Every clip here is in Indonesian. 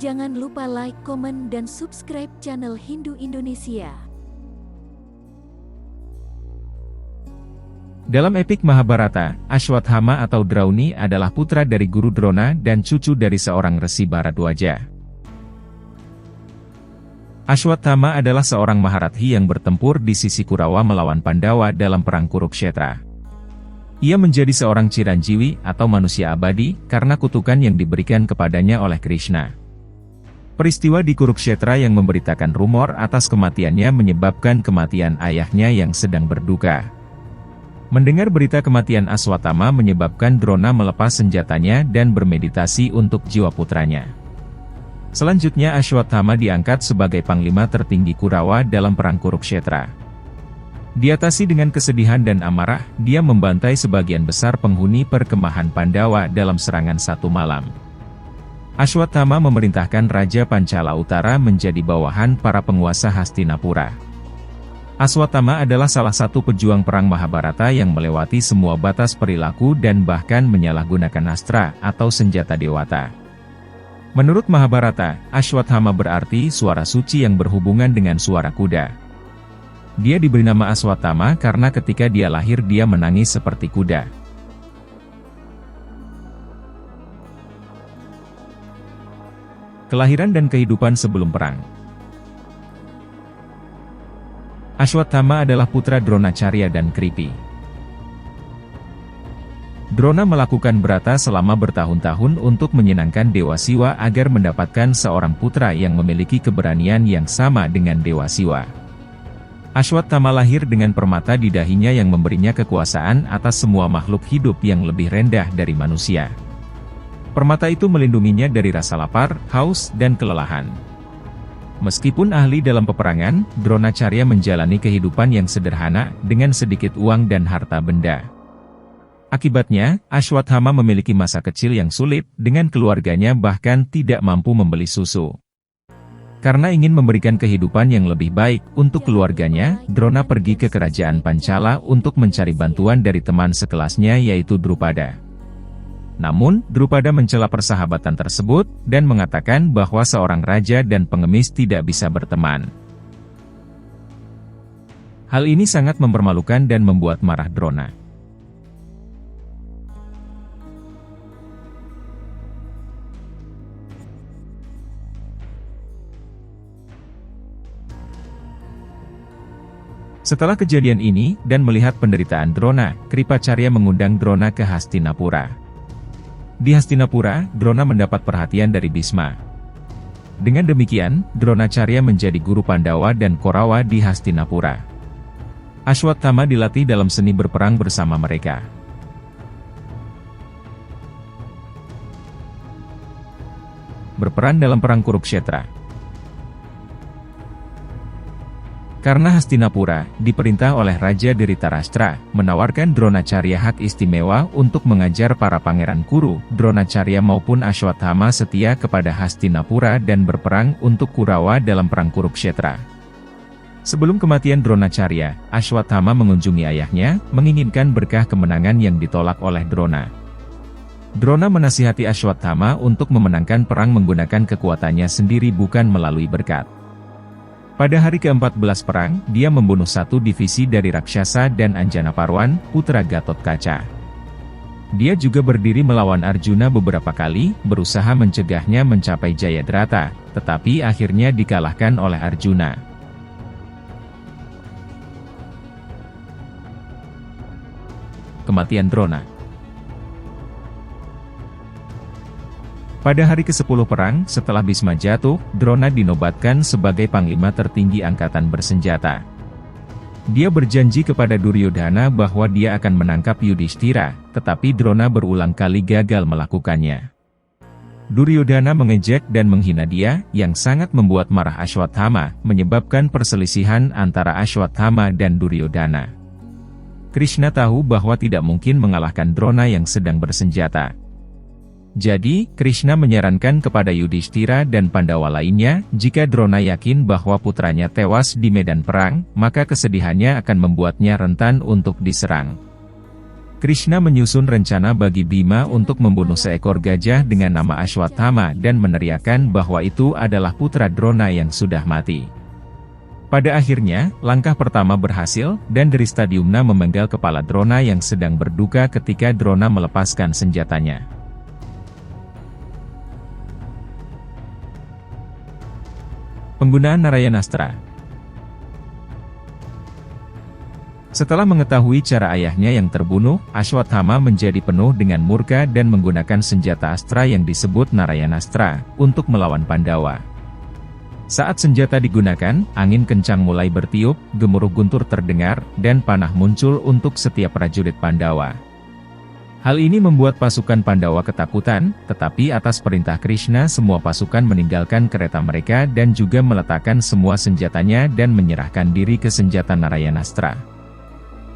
Jangan lupa like, komen, dan subscribe channel Hindu Indonesia. Dalam epik Mahabharata, Ashwatthama atau Drauni adalah putra dari guru Drona dan cucu dari seorang resi Bharadwaja. Ashwatthama adalah seorang Maharathi yang bertempur di sisi Kurawa melawan Pandawa dalam perang Kurukshetra. Ia menjadi seorang Chiranjeevi atau manusia abadi karena kutukan yang diberikan kepadanya oleh Krishna. Peristiwa di Kurukshetra yang memberitakan rumor atas kematiannya menyebabkan kematian ayahnya yang sedang berduka. Mendengar berita kematian Ashwatthama menyebabkan Drona melepas senjatanya dan bermeditasi untuk jiwa putranya. Selanjutnya Ashwatthama diangkat sebagai panglima tertinggi Kurawa dalam perang Kurukshetra. Diatasi dengan kesedihan dan amarah, dia membantai sebagian besar penghuni perkemahan Pandawa dalam serangan satu malam. Ashwatthama memerintahkan Raja Pancala Utara menjadi bawahan para penguasa Hastinapura. Ashwatthama adalah salah satu pejuang perang Mahabharata yang melewati semua batas perilaku dan bahkan menyalahgunakan astra atau senjata dewata. Menurut Mahabharata, Ashwatthama berarti suara suci yang berhubungan dengan suara kuda. Dia diberi nama Ashwatthama karena ketika dia lahir dia menangis seperti kuda. Kelahiran dan kehidupan sebelum perang. Ashwatthama adalah putra Dronacharya dan Kripi. Drona melakukan brata selama bertahun-tahun untuk menyenangkan Dewa Siwa agar mendapatkan seorang putra yang memiliki keberanian yang sama dengan Dewa Siwa. Ashwatthama lahir dengan permata di dahinya yang memberinya kekuasaan atas semua makhluk hidup yang lebih rendah dari manusia. Permata itu melindunginya dari rasa lapar, haus, dan kelelahan. Meskipun ahli dalam peperangan, Dronacharya menjalani kehidupan yang sederhana, dengan sedikit uang dan harta benda. Akibatnya, Ashwatthama memiliki masa kecil yang sulit, dengan keluarganya bahkan tidak mampu membeli susu. Karena ingin memberikan kehidupan yang lebih baik untuk keluarganya, Drona pergi ke kerajaan Pancala untuk mencari bantuan dari teman sekelasnya yaitu Drupada. Namun, Drupada mencela persahabatan tersebut, dan mengatakan bahwa seorang raja dan pengemis tidak bisa berteman. Hal ini sangat mempermalukan dan membuat marah Drona. Setelah kejadian ini, dan melihat penderitaan Drona, Kripacarya mengundang Drona ke Hastinapura. Di Hastinapura, Drona mendapat perhatian dari Bhisma. Dengan demikian, Dronacharya menjadi guru Pandawa dan Korawa di Hastinapura. Ashwatthama dilatih dalam seni berperang bersama mereka. Berperan dalam perang Kurukshetra. Karena Hastinapura diperintah oleh Raja Dhritarashtra menawarkan Dronacharya hak istimewa untuk mengajar para pangeran Kuru, Dronacharya maupun Ashwatthama setia kepada Hastinapura dan berperang untuk Kurawa dalam perang Kurukshetra. Sebelum kematian Dronacharya, Ashwatthama mengunjungi ayahnya, menginginkan berkah kemenangan yang ditolak oleh Drona. Drona menasihati Ashwatthama untuk memenangkan perang menggunakan kekuatannya sendiri bukan melalui berkat. Pada hari ke-14 perang, dia membunuh satu divisi dari Rakshasa dan Anjanaparwan, putra Gatotkaca. Dia juga berdiri melawan Arjuna beberapa kali, berusaha mencegahnya mencapai Jayadrata, tetapi akhirnya dikalahkan oleh Arjuna. Kematian Drona. Pada hari ke-10 perang, setelah Bhisma jatuh, Drona dinobatkan sebagai panglima tertinggi angkatan bersenjata. Dia berjanji kepada Duryodhana bahwa dia akan menangkap Yudhishthira, tetapi Drona berulang kali gagal melakukannya. Duryodhana mengejek dan menghina dia, yang sangat membuat marah Ashwatthama, menyebabkan perselisihan antara Ashwatthama dan Duryodhana. Krishna tahu bahwa tidak mungkin mengalahkan Drona yang sedang bersenjata. Jadi, Krishna menyarankan kepada Yudhishthira dan Pandawa lainnya, jika Drona yakin bahwa putranya tewas di medan perang, maka kesedihannya akan membuatnya rentan untuk diserang. Krishna menyusun rencana bagi Bima untuk membunuh seekor gajah dengan nama Ashwatthama dan meneriakkan bahwa itu adalah putra Drona yang sudah mati. Pada akhirnya, langkah pertama berhasil, dan Drishtadyumna memenggal kepala Drona yang sedang berduka ketika Drona melepaskan senjatanya. Penggunaan Narayanastra. Setelah mengetahui cara ayahnya yang terbunuh, Ashwatthama menjadi penuh dengan murka dan menggunakan senjata astra yang disebut Narayanastra untuk melawan Pandawa. Saat senjata digunakan, angin kencang mulai bertiup, gemuruh guntur terdengar, dan panah muncul untuk setiap prajurit Pandawa. Hal ini membuat pasukan Pandawa ketakutan, tetapi atas perintah Krishna semua pasukan meninggalkan kereta mereka dan juga meletakkan semua senjatanya dan menyerahkan diri ke senjata Narayanastra.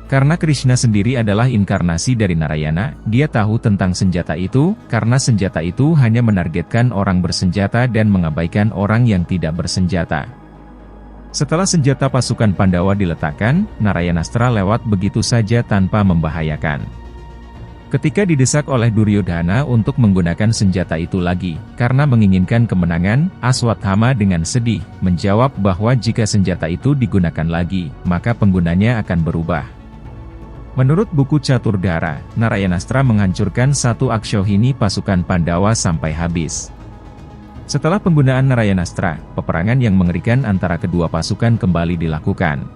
Karena Krishna sendiri adalah inkarnasi dari Narayana, dia tahu tentang senjata itu, karena senjata itu hanya menargetkan orang bersenjata dan mengabaikan orang yang tidak bersenjata. Setelah senjata pasukan Pandawa diletakkan, Narayanastra lewat begitu saja tanpa membahayakan. Ketika didesak oleh Duryodhana untuk menggunakan senjata itu lagi, karena menginginkan kemenangan, Ashwatthama dengan sedih, menjawab bahwa jika senjata itu digunakan lagi, maka penggunanya akan berubah. Menurut buku Caturdhara, Narayanastra menghancurkan satu Akshohini pasukan Pandawa sampai habis. Setelah penggunaan Narayanastra, peperangan yang mengerikan antara kedua pasukan kembali dilakukan.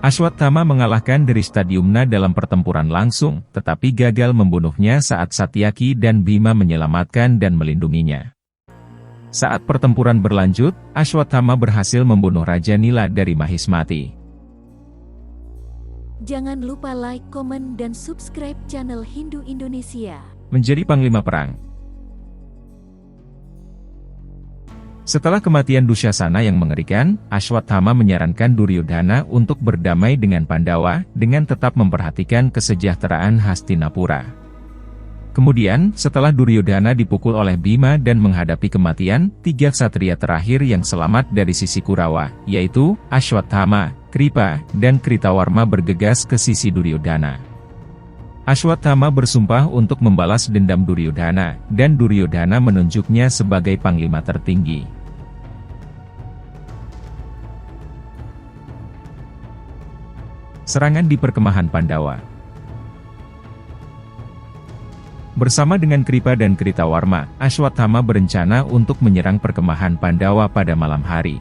Ashwatthama mengalahkan Drishtadyumna dalam pertempuran langsung, tetapi gagal membunuhnya saat Satyaki dan Bima menyelamatkan dan melindunginya. Saat pertempuran berlanjut, Ashwatthama berhasil membunuh Raja Nila dari Mahismati. Jangan lupa like, komen, dan subscribe channel Hindu Indonesia. Menjadi panglima perang. Setelah kematian Dusyasana yang mengerikan, Ashwatthama menyarankan Duryodhana untuk berdamai dengan Pandawa, dengan tetap memperhatikan kesejahteraan Hastinapura. Kemudian, setelah Duryodhana dipukul oleh Bima dan menghadapi kematian, 3 ksatria terakhir yang selamat dari sisi Kurawa, yaitu Ashwatthama, Kripa, dan Kritawarma bergegas ke sisi Duryodhana. Ashwatthama bersumpah untuk membalas dendam Duryodhana, dan Duryodhana menunjuknya sebagai panglima tertinggi. Serangan di perkemahan Pandawa. Bersama dengan Kripa dan Kritawarma, Ashwatthama berencana untuk menyerang perkemahan Pandawa pada malam hari.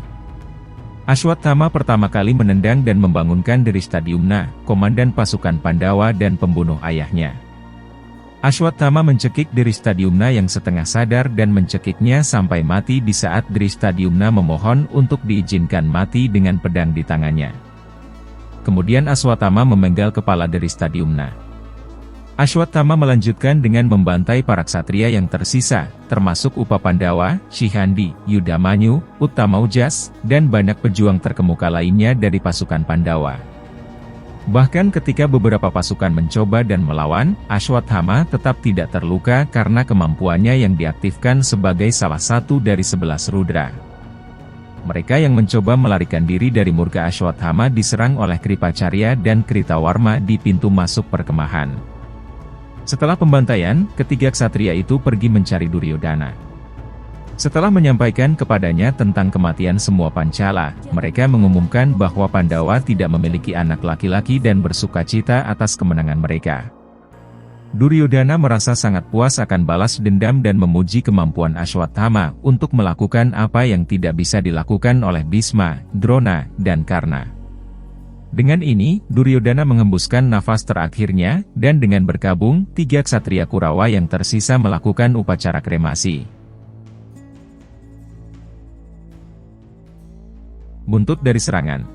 Ashwatthama pertama kali menendang dan membangunkan Drishtadyumna, komandan pasukan Pandawa dan pembunuh ayahnya. Ashwatthama mencekik Drishtadyumna yang setengah sadar dan mencekiknya sampai mati di saat Drishtadyumna memohon untuk diizinkan mati dengan pedang di tangannya. Kemudian Ashwatthama memenggal kepala Drishtadyumna. Ashwatthama melanjutkan dengan membantai para ksatria yang tersisa, termasuk Upa Pandawa, Shihandi, Yudamanyu, Uttamaujas, dan banyak pejuang terkemuka lainnya dari pasukan Pandawa. Bahkan ketika beberapa pasukan mencoba dan melawan, Ashwatthama tetap tidak terluka karena kemampuannya yang diaktifkan sebagai salah satu dari 11 Rudra. Mereka yang mencoba melarikan diri dari murka Ashwatthama diserang oleh Kripacarya dan Kritawarma di pintu masuk perkemahan. Setelah pembantaian, ketiga ksatria itu pergi mencari Duryodhana. Setelah menyampaikan kepadanya tentang kematian semua Pancala, mereka mengumumkan bahwa Pandawa tidak memiliki anak laki-laki dan bersukacita atas kemenangan mereka. Duryodhana merasa sangat puas akan balas dendam dan memuji kemampuan Ashwatthama untuk melakukan apa yang tidak bisa dilakukan oleh Bhisma, Drona, dan Karna. Dengan ini, Duryodhana menghembuskan nafas terakhirnya, dan dengan berkabung, 3 ksatria Kurawa yang tersisa melakukan upacara kremasi. Buntut dari serangan.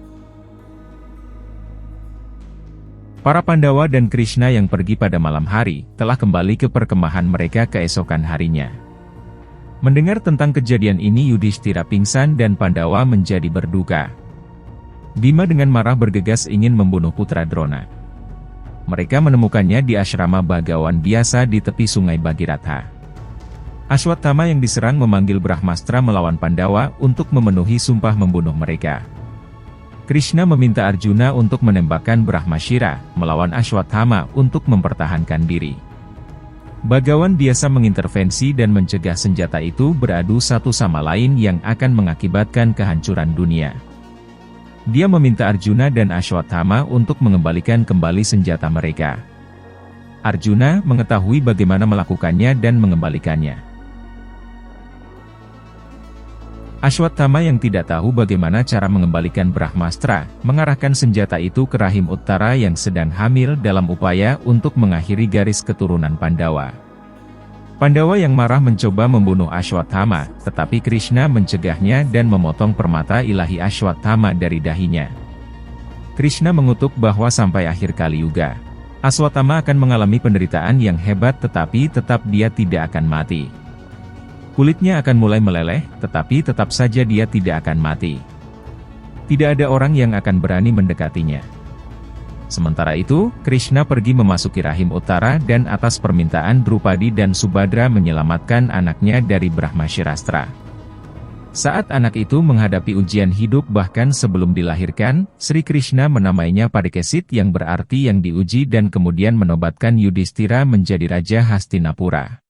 Para Pandawa dan Krishna yang pergi pada malam hari, telah kembali ke perkemahan mereka keesokan harinya. Mendengar tentang kejadian ini Yudhishthira pingsan dan Pandawa menjadi berduka. Bima dengan marah bergegas ingin membunuh putra Drona. Mereka menemukannya di asrama bagawan biasa di tepi sungai Bhagiratha. Ashwatthama yang diserang memanggil Brahmastra melawan Pandawa untuk memenuhi sumpah membunuh mereka. Krishna meminta Arjuna untuk menembakkan Brahmasyira melawan Ashwatthama untuk mempertahankan diri. Bagawan biasa mengintervensi dan mencegah senjata itu beradu satu sama lain yang akan mengakibatkan kehancuran dunia. Dia meminta Arjuna dan Ashwatthama untuk mengembalikan kembali senjata mereka. Arjuna mengetahui bagaimana melakukannya dan mengembalikannya. Ashwatthama yang tidak tahu bagaimana cara mengembalikan Brahmastra, mengarahkan senjata itu ke rahim Uttara yang sedang hamil dalam upaya untuk mengakhiri garis keturunan Pandawa. Pandawa yang marah mencoba membunuh Ashwatthama, tetapi Krishna mencegahnya dan memotong permata ilahi Ashwatthama dari dahinya. Krishna mengutuk bahwa sampai akhir Kali Yuga, Ashwatthama akan mengalami penderitaan yang hebat tetapi tetap dia tidak akan mati. Kulitnya akan mulai meleleh, tetapi tetap saja dia tidak akan mati. Tidak ada orang yang akan berani mendekatinya. Sementara itu, Krishna pergi memasuki rahim Uttara dan atas permintaan Drupadi dan Subadra menyelamatkan anaknya dari Brahmasyirastra. Saat anak itu menghadapi ujian hidup bahkan sebelum dilahirkan, Sri Krishna menamainya Parikesit yang berarti yang diuji dan kemudian menobatkan Yudhistira menjadi Raja Hastinapura.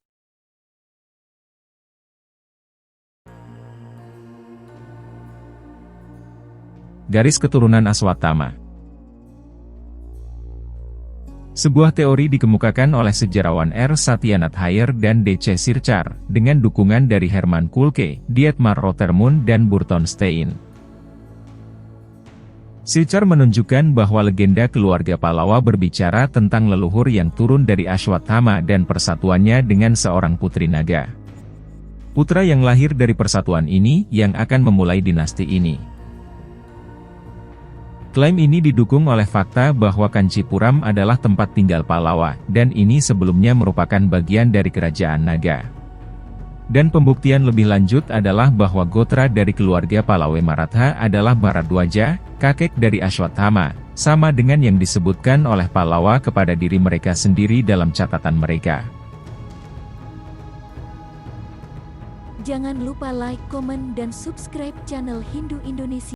Garis keturunan Ashwatthama. Sebuah teori dikemukakan oleh sejarawan R. Satyanath Iyer dan D.C. Sircar, dengan dukungan dari Herman Kulke, Dietmar Rotermund dan Burton Stein. Sircar menunjukkan bahwa legenda keluarga Pallawa berbicara tentang leluhur yang turun dari Ashwatthama dan persatuannya dengan seorang putri naga. Putra yang lahir dari persatuan ini, yang akan memulai dinasti ini. Klaim ini didukung oleh fakta bahwa Kanchipuram adalah tempat tinggal Pallawa, dan ini sebelumnya merupakan bagian dari kerajaan naga. Dan pembuktian lebih lanjut adalah bahwa gotra dari keluarga Pallawa Maratha adalah Bharadwaja, kakek dari Ashwatthama, sama dengan yang disebutkan oleh Pallawa kepada diri mereka sendiri dalam catatan mereka. Jangan lupa like, komen, dan subscribe channel Hindu Indonesia.